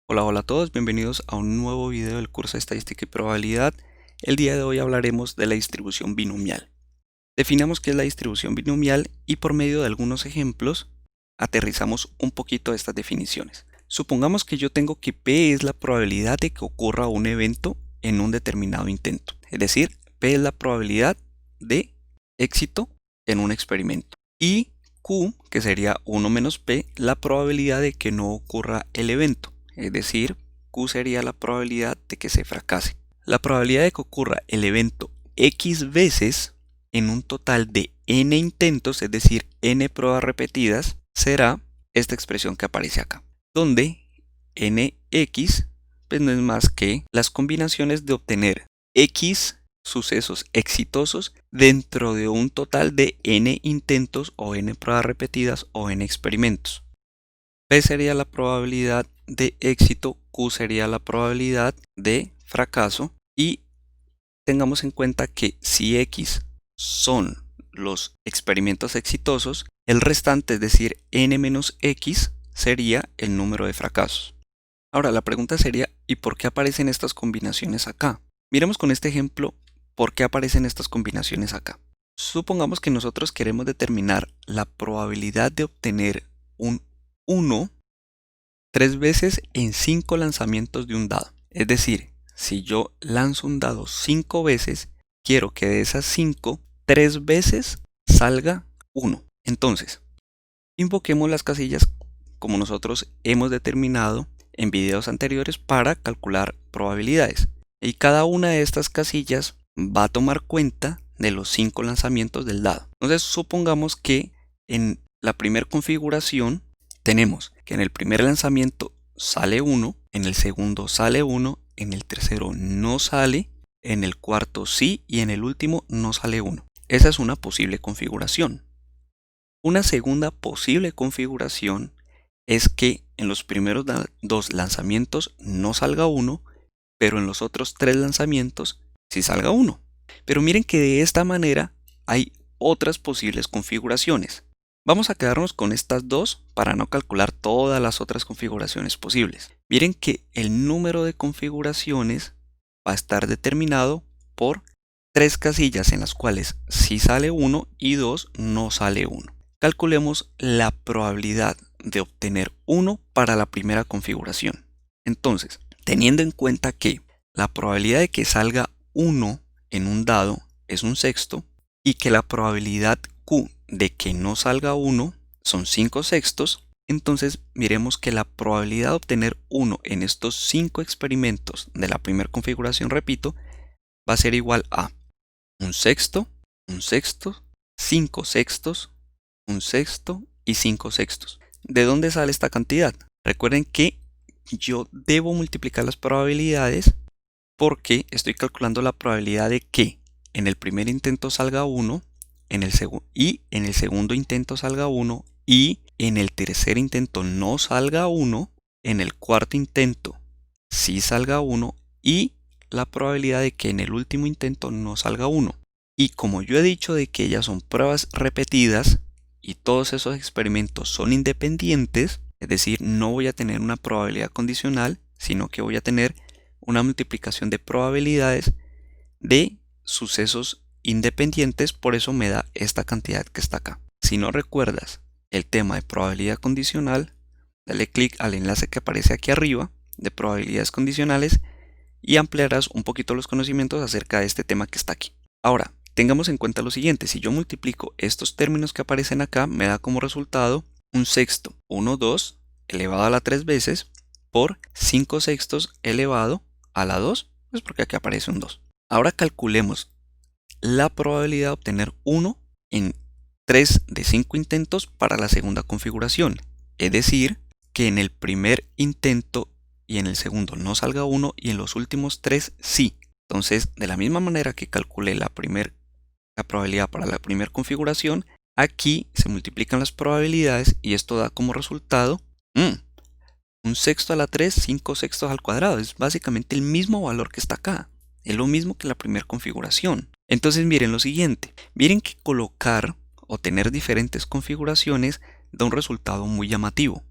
Hola a todos, bienvenidos a un nuevo video del curso de Estadística y Probabilidad. El día de hoy hablaremos de la distribución binomial. Definamos qué es la distribución binomial y por medio de algunos ejemplos aterrizamos un poquito estas definiciones. Supongamos que yo tengo que P es la probabilidad de que ocurra un evento en un determinado intento. Es decir, P es la probabilidad de éxito en un experimento. Y Q, que sería 1 menos P, la probabilidad de que no ocurra el evento. Es decir, Q sería la probabilidad de que se fracase. La probabilidad de que ocurra el evento X veces en un total de n intentos, es decir, n pruebas repetidas, será esta expresión que aparece acá, donde nx pues no es más que las combinaciones de obtener x sucesos exitosos dentro de un total de n intentos o n pruebas repetidas o n experimentos. P sería la probabilidad de éxito, Q sería la probabilidad de fracaso y tengamos en cuenta que si X son los experimentos exitosos, el restante, es decir, n menos X, sería el número de fracasos. Ahora la pregunta sería, ¿y por qué aparecen estas combinaciones acá? Miremos con este ejemplo por qué aparecen estas combinaciones acá. Supongamos que nosotros queremos determinar la probabilidad de obtener un 1 3 veces en 5 lanzamientos de un dado. Es decir, si yo lanzo un dado 5 veces, quiero que de esas 5, 3 veces salga 1. Entonces, invoquemos las casillas como nosotros hemos determinado en videos anteriores para calcular probabilidades. Y cada una de estas casillas va a tomar cuenta de los 5 lanzamientos del dado. Entonces, supongamos que en la primera configuración tenemos que en el primer lanzamiento sale 1, en el segundo sale 1, en el tercero no sale, en el cuarto sí y en el último no sale 1. Esa es una posible configuración. Una segunda posible configuración es que en los primeros dos lanzamientos no salga 1, pero en los otros 3 lanzamientos sí salga 1. Pero miren que de esta manera hay otras posibles configuraciones. Vamos a quedarnos con estas dos para no calcular todas las otras configuraciones posibles. Miren que el número de configuraciones va a estar determinado por 3 casillas en las cuales sí sale 1 y 2 no sale 1. Calculemos la probabilidad de obtener 1 para la primera configuración. Entonces, teniendo en cuenta que la probabilidad de que salga 1 en un dado es un sexto y que la probabilidad Q de que no salga 1 son 5 sextos, entonces miremos que la probabilidad de obtener 1 en estos 5 experimentos de la primera configuración, repito, va a ser igual a un sexto, 5 sextos, un sexto y 5 sextos. ¿De dónde sale esta cantidad? Recuerden que yo debo multiplicar las probabilidades porque estoy calculando la probabilidad de que en el primer intento salga 1, en el segundo intento salga 1 y en el tercer intento no salga 1, en el cuarto intento sí salga 1 y la probabilidad de que en el último intento no salga 1. Y como yo he dicho de que ellas son pruebas repetidas y todos esos experimentos son independientes, es decir, no voy a tener una probabilidad condicional, sino que voy a tener una multiplicación de probabilidades de sucesos independientes, por eso me da esta cantidad que está acá. Si no recuerdas el tema de probabilidad condicional, dale clic al enlace que aparece aquí arriba de probabilidades condicionales y ampliarás un poquito los conocimientos acerca de este tema que está aquí. Ahora, tengamos en cuenta lo siguiente: si yo multiplico estos términos que aparecen acá, me da como resultado un sexto, 1, 2 elevado a la 3 veces por 5 sextos elevado a la 2, pues porque aquí aparece un 2. Ahora calculemos la probabilidad de obtener 1 en 3 de 5 intentos para la segunda configuración. Es decir, que en el primer intento y en el segundo no salga 1 y en los últimos 3 sí. Entonces, de la misma manera que calculé la probabilidad para la primera configuración, aquí se multiplican las probabilidades y esto da como resultado un sexto a la 3, 5 sextos al cuadrado. Es básicamente el mismo valor que está acá. Es lo mismo que la primera configuración. Entonces miren lo siguiente. Miren que colocar o tener diferentes configuraciones da un resultado muy llamativo.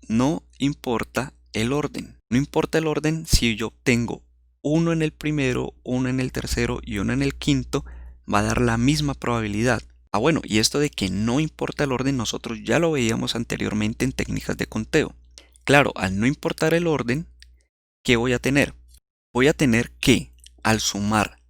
No importa el orden. No importa el orden, si yo obtengo uno en el primero, uno en el tercero y uno en el quinto, va a dar la misma probabilidad. Ah, bueno, y esto de que no importa el orden, nosotros ya lo veíamos anteriormente en técnicas de conteo. Claro, al no importar el orden, ¿qué voy a tener? Voy a tener que, al sumar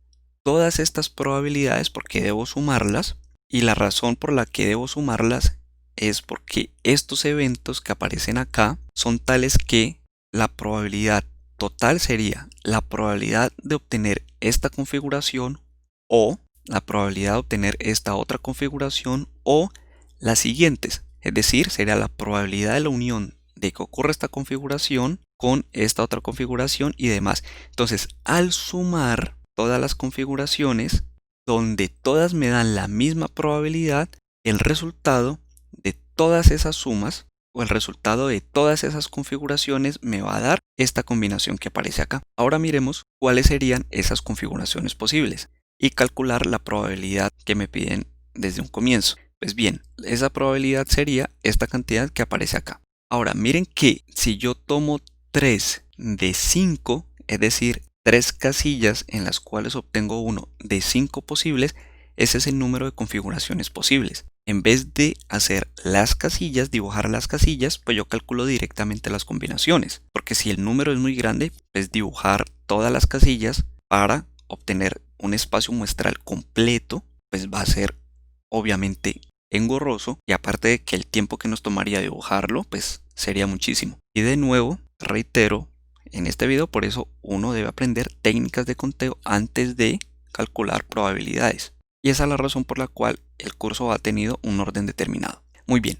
todas estas probabilidades, porque debo sumarlas, y la razón por la que debo sumarlas es porque estos eventos que aparecen acá son tales que la probabilidad total sería la probabilidad de obtener esta configuración o la probabilidad de obtener esta otra configuración o las siguientes. Es decir, sería la probabilidad de la unión de que ocurra esta configuración con esta otra configuración y demás. Entonces, al sumar todas las configuraciones, donde todas me dan la misma probabilidad, el resultado de todas esas sumas o el resultado de todas esas configuraciones me va a dar esta combinación que aparece acá. Ahora miremos cuáles serían esas configuraciones posibles y calcular la probabilidad que me piden desde un comienzo. Pues bien, esa probabilidad sería esta cantidad que aparece acá. Ahora miren que si yo tomo 3 de 5, es decir, 3 casillas en las cuales obtengo uno de 5 posibles, ese es el número de configuraciones posibles. En vez de hacer las casillas, dibujar las casillas, pues yo calculo directamente las combinaciones. Porque si el número es muy grande, pues dibujar todas las casillas para obtener un espacio muestral completo, pues va a ser obviamente engorroso. Y aparte de que el tiempo que nos tomaría dibujarlo, pues sería muchísimo. Y de nuevo, reitero, en este video por eso uno debe aprender técnicas de conteo antes de calcular probabilidades. Y esa es la razón por la cual el curso ha tenido un orden determinado. Muy bien,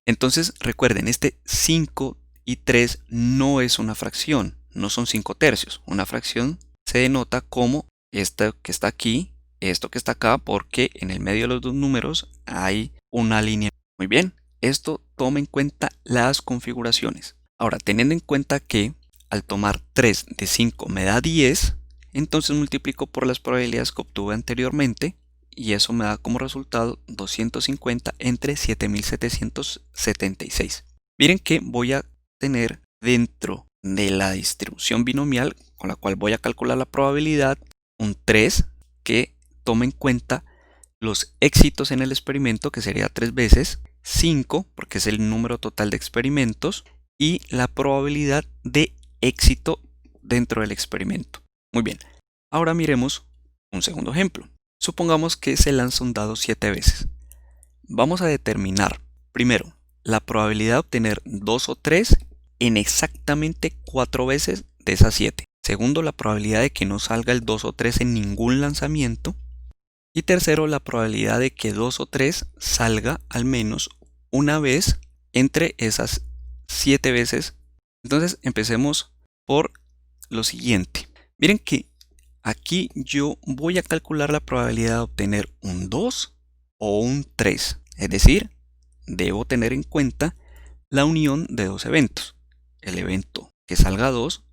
entonces recuerden, este 5 y 3 no es una fracción, no son 5 tercios. Una fracción se denota como esto que está aquí, esto que está acá, porque en el medio de los dos números hay una línea. Muy bien, esto toma en cuenta las configuraciones. Ahora, teniendo en cuenta que al tomar 3 de 5 me da 10, entonces multiplico por las probabilidades que obtuve anteriormente y eso me da como resultado 250 entre 7776. Miren que voy a tener dentro de la distribución binomial con la cual voy a calcular la probabilidad un 3 que toma en cuenta los éxitos en el experimento, que sería 3 veces, 5 porque es el número total de experimentos y la probabilidad de éxito dentro del experimento. Muy bien, ahora miremos un segundo ejemplo. Supongamos que se lanza un dado 7 veces. Vamos a determinar, primero, la probabilidad de obtener 2 o 3 en exactamente 4 veces de esas 7. Segundo, la probabilidad de que no salga el 2 o 3 en ningún lanzamiento. Y tercero, la probabilidad de que 2 o 3 salga al menos una vez entre esas 7 veces. Entonces empecemos por lo siguiente. Miren que aquí yo voy a calcular la probabilidad de obtener un 2 o un 3. Es decir, debo tener en cuenta la unión de dos eventos. El evento que salga 2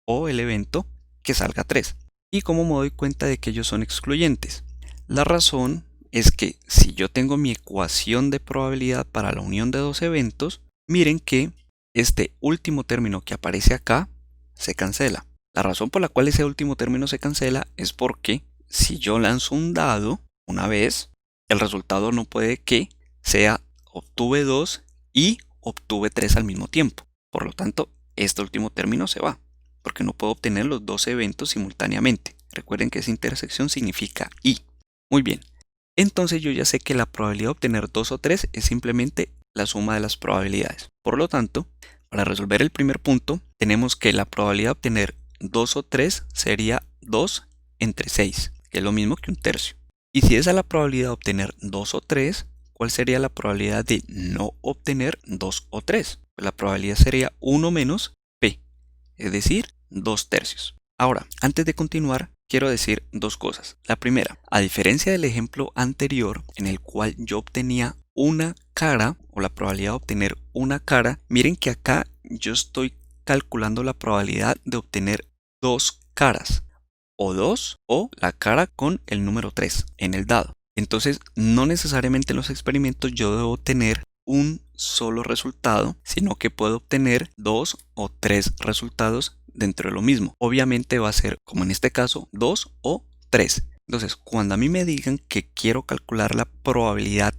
o el evento que salga 3. ¿Y cómo me doy cuenta de que ellos son excluyentes? La razón es que si yo tengo mi ecuación de probabilidad para la unión de dos eventos, miren que este último término que aparece acá se cancela. La razón por la cual ese último término se cancela es porque si yo lanzo un dado una vez, el resultado no puede que sea obtuve 2 y obtuve 3 al mismo tiempo. Por lo tanto, este último término se va, porque no puedo obtener los dos eventos simultáneamente. Recuerden que esa intersección significa y. Muy bien, entonces yo ya sé que la probabilidad de obtener 2 o 3 es simplemente la suma de las probabilidades. Por lo tanto, para resolver el primer punto, tenemos que la probabilidad de obtener 2 o 3 sería 2 entre 6, que es lo mismo que un tercio. Y si esa es la probabilidad de obtener 2 o 3, ¿cuál sería la probabilidad de no obtener 2 o 3? Pues la probabilidad sería 1 menos p, es decir, 2 tercios. Ahora, antes de continuar, quiero decir dos cosas. La primera, a diferencia del ejemplo anterior en el cual yo obtenía una cara o la probabilidad de obtener una cara, miren que acá yo estoy calculando la probabilidad de obtener dos caras o 2 o la cara con el número 3 en el dado. Entonces, no necesariamente en los experimentos yo debo tener un solo resultado, sino que puedo obtener 2 o 3 resultados dentro de lo mismo. Obviamente va a ser, como en este caso, 2 o 3. Entonces, cuando a mí me digan que quiero calcular la probabilidad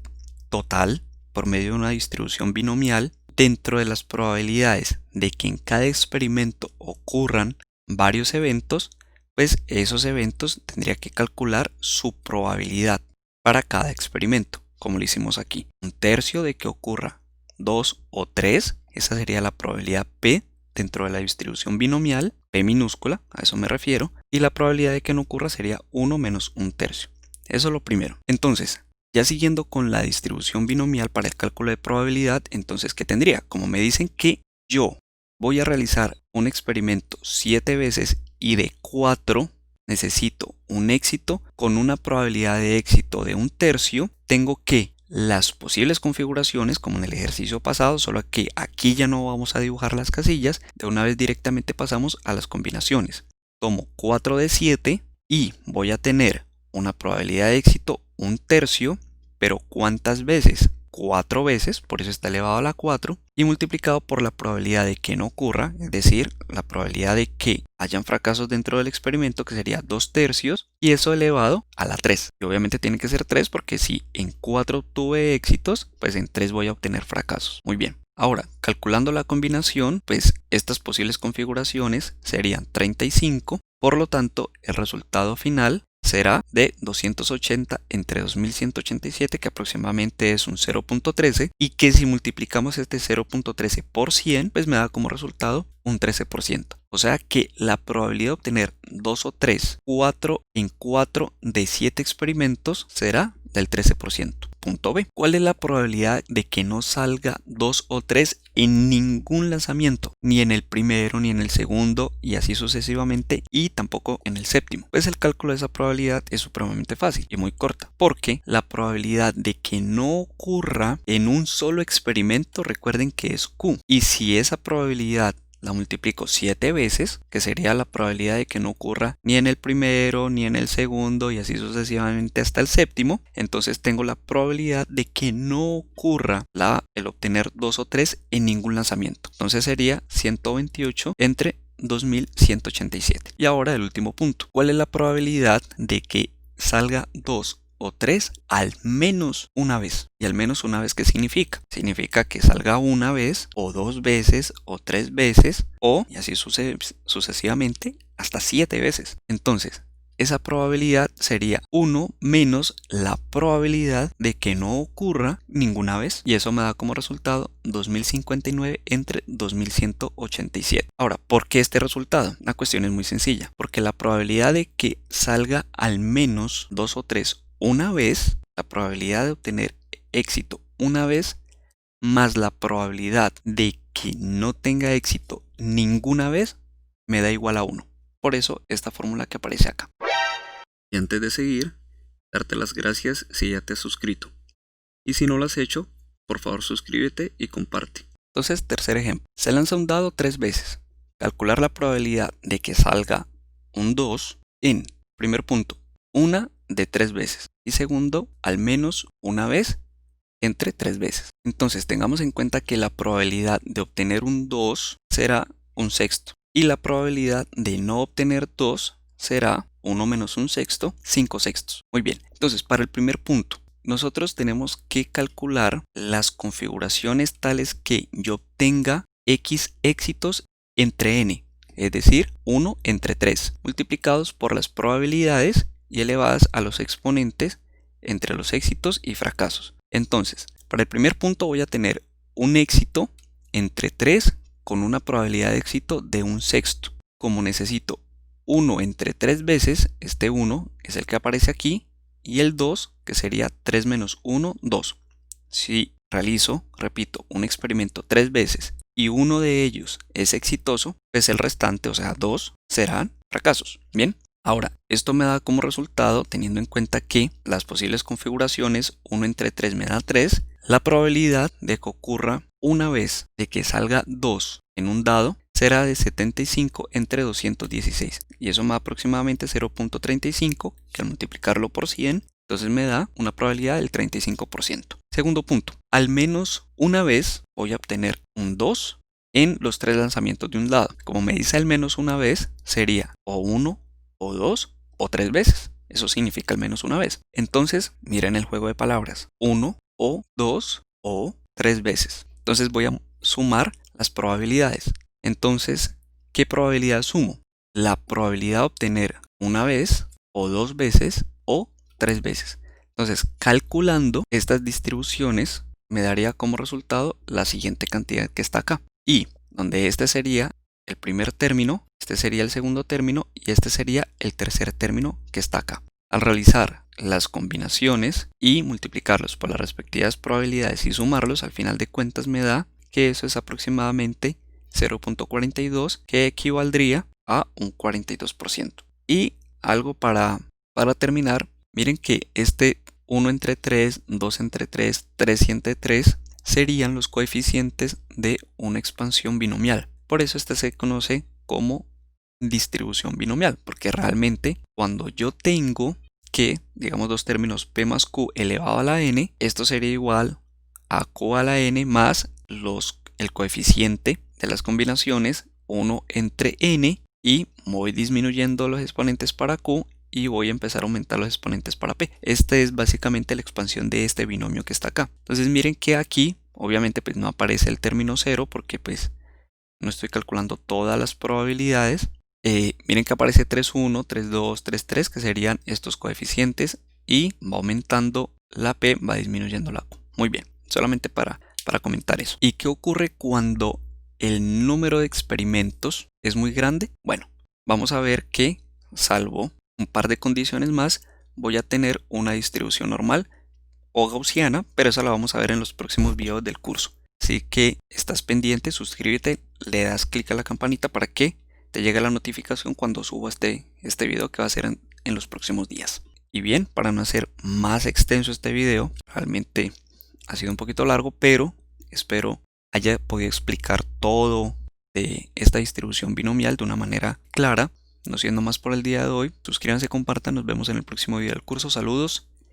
total por medio de una distribución binomial, dentro de las probabilidades de que en cada experimento ocurran varios eventos, pues esos eventos tendría que calcular su probabilidad para cada experimento, como lo hicimos aquí. Un tercio de que ocurra 2 o 3, esa sería la probabilidad P dentro de la distribución binomial, P minúscula, a eso me refiero, y la probabilidad de que no ocurra sería 1 menos un tercio. Eso es lo primero. Entonces, ya siguiendo con la distribución binomial para el cálculo de probabilidad, entonces, ¿qué tendría? Como me dicen que yo voy a realizar un experimento 7 veces y de 4 necesito un éxito con una probabilidad de éxito de un tercio, tengo que las posibles configuraciones, como en el ejercicio pasado, solo que aquí ya no vamos a dibujar las casillas, de una vez directamente pasamos a las combinaciones. Tomo 4 de 7 y voy a tener una probabilidad de éxito un tercio, pero ¿cuántas veces? 4 veces, por eso está elevado a la 4, y multiplicado por la probabilidad de que no ocurra, es decir, la probabilidad de que hayan fracasos dentro del experimento, que sería 2 tercios, y eso elevado a la 3. Y obviamente tiene que ser 3 porque si en 4 obtuve éxitos, pues en 3 voy a obtener fracasos. Muy bien. Ahora, calculando la combinación, pues estas posibles configuraciones serían 35, por lo tanto, el resultado final será de 280 entre 2187, que aproximadamente es un 0.13, y que si multiplicamos este 0.13 por 100, pues me da como resultado un 13%. O sea que la probabilidad de obtener 2 o 3, 4 en 4 de 7 experimentos será del 13%. Punto B. ¿Cuál es la probabilidad de que no salga 2 o 3 en ningún lanzamiento? Ni en el primero, ni en el segundo, y así sucesivamente, y tampoco en el séptimo. Pues el cálculo de esa probabilidad es supremamente fácil y muy corta, porque la probabilidad de que no ocurra en un solo experimento, recuerden que es Q. Y si esa probabilidad la multiplico 7 veces, que sería la probabilidad de que no ocurra ni en el primero, ni en el segundo, y así sucesivamente hasta el séptimo, entonces tengo la probabilidad de que no ocurra el obtener 2 o 3 en ningún lanzamiento. Entonces sería 128 entre 2187. Y ahora el último punto. ¿Cuál es la probabilidad de que salga 2 o 3 al menos una vez? Y al menos una vez, ¿qué significa? Significa que salga una vez o 2 veces o 3 veces o, y así sucesivamente, hasta 7 veces. Entonces, esa probabilidad sería 1 menos la probabilidad de que no ocurra ninguna vez, y eso me da como resultado 2059 entre 2187. Ahora, ¿por qué este resultado? La cuestión es muy sencilla, porque la probabilidad de que salga al menos 2 o 3 una vez, la probabilidad de obtener éxito una vez, más la probabilidad de que no tenga éxito ninguna vez, me da igual a 1. Por eso esta fórmula que aparece acá. Y antes de seguir, darte las gracias si ya te has suscrito. Y si no lo has hecho, por favor suscríbete y comparte. Entonces, tercer ejemplo. Se lanza un dado 3 veces. Calcular la probabilidad de que salga un 2 en, primer punto, una de 3 veces. Y segundo, al menos una vez entre 3 veces. Entonces, tengamos en cuenta que la probabilidad de obtener un 2 será un sexto. Y la probabilidad de no obtener 2 será 1 menos un sexto, 5 sextos. Muy bien, entonces para el primer punto, nosotros tenemos que calcular las configuraciones tales que yo obtenga X éxitos entre N, es decir, 1 entre 3, multiplicados por las probabilidades y elevadas a los exponentes entre los éxitos y fracasos. Entonces, para el primer punto voy a tener un éxito entre 3 con una probabilidad de éxito de un sexto. Como necesito 1 entre 3 veces, este 1 es el que aparece aquí, y el 2, que sería 3 menos 1, 2. Si realizo, repito, un experimento 3 veces y uno de ellos es exitoso, pues el restante, o sea 2, serán fracasos. Bien, ahora, esto me da como resultado, teniendo en cuenta que las posibles configuraciones 1 entre 3 me da 3, la probabilidad de que ocurra una vez de que salga 2 en un dado será de 75 entre 216, y eso me da aproximadamente 0.35, que al multiplicarlo por 100 Entonces me da una probabilidad del 35%. Segundo punto, al menos una vez voy a obtener un 2 en los 3 lanzamientos de un lado. Como me dice al menos una vez, sería o 1, o 2, o 3 veces. Eso significa al menos una vez. Entonces, miren el juego de palabras. 1, o 2, o 3 veces. Entonces voy a sumar las probabilidades. Entonces, ¿qué probabilidad sumo? La probabilidad de obtener una vez, o 2 veces, o 3 veces. Entonces, calculando estas distribuciones, me daría como resultado la siguiente cantidad que está acá. Y donde este sería el primer término, este sería el segundo término y este sería el tercer término que está acá. Al realizar las combinaciones y multiplicarlos por las respectivas probabilidades y sumarlos, al final de cuentas me da que eso es aproximadamente 0.42, que equivaldría a un 42%. Y algo para terminar, miren que este 1 entre 3, 2 entre 3, 3 entre 3 serían los coeficientes de una expansión binomial. Por eso este se conoce como distribución binomial, porque realmente cuando yo tengo que, digamos, dos términos p más q elevado a la n, esto sería igual a q a la n más el coeficiente de las combinaciones 1 entre n, y voy disminuyendo los exponentes para q y voy a empezar a aumentar los exponentes para p. Esta es básicamente la expansión de este binomio que está acá. Entonces miren que aquí obviamente pues no aparece el término 0 porque pues no estoy calculando todas las probabilidades. Miren que aparece 3,1, 3,2, 3,3, que serían estos coeficientes, y va aumentando la p, va disminuyendo la q. Muy bien, solamente para comentar eso. ¿Y qué ocurre cuando el número de experimentos es muy grande? Bueno, vamos a ver que, salvo un par de condiciones más, voy a tener una distribución normal o gaussiana, pero esa la vamos a ver en los próximos videos del curso. Así que estás pendiente, suscríbete, le das clic a la campanita para que te llegue la notificación cuando subo este video, que va a ser en los próximos días. Y bien, para no hacer más extenso este video, realmente ha sido un poquito largo, pero espero haya podido explicar todo de esta distribución binomial de una manera clara. No siendo más por el día de hoy, suscríbanse, compartan, nos vemos en el próximo video del curso. Saludos